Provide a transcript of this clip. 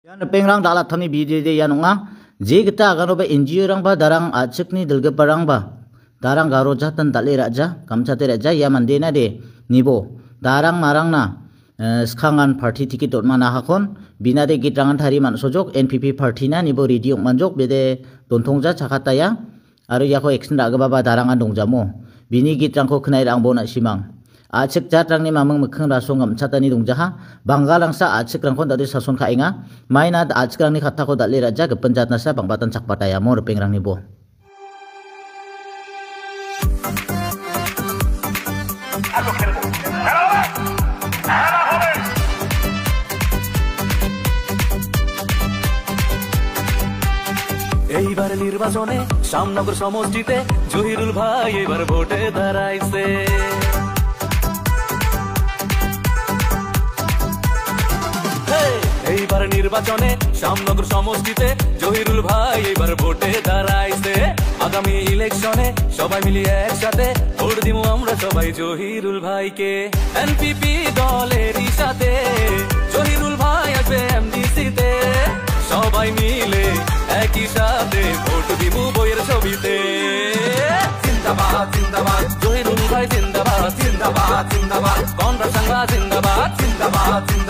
Yan pengrang dalat thami video de yanunga je kita agano ba NGO rang ba darang achikni dilge parang ba darang garo jatan dale raja kamchate raja ya mandena de nibo darang marang na skhangan party ticket dot mana hakon bina de gitrangan thari man sojok NPP party na nibo radio manjok bede dontongja chakataya aro yako action daga baba darangan dongjamo bini gitrangko khnai rang bona simang achik jatrangni mamang mukhang rasong amchatani dongjaha bangalangsa achik rangkon dadi sason khainga maina achik rangni khattako dali raja gepen jatnasa bangbatan chakpataya mor pengrangni bo এইবার নির্বাচনে শ্যামনগর সমষ্টিতে জহিরুল ভাই এবার ভোটে দাঁড়াইছে এইবার নির্বাচনে শ্যামনগর সমষ্টিতে জহিরুল ভাই এবার ভোটে দাঁড়াইছে আগামী ইলেকশনে সবাই মিলিয়ে একসাথে ভোট দিব আমরা সবাই জহিরুল ভাইকে এনপিপি দলেরই সাথে জহিরুল ভাই আসবে এমডিসিতে সবাই মিলে একই সাথে ভোট দিব বইয়ের ছবিতে জিন্দাবাদ জিন্দাবাদ জহিরুল ভাই জিন্দাবাদ জিন্দাবাদ জিন্দাবাদ কনরা সাংবা জিন্দাবাদ জিন্দাবাদ জিন্দাবাদ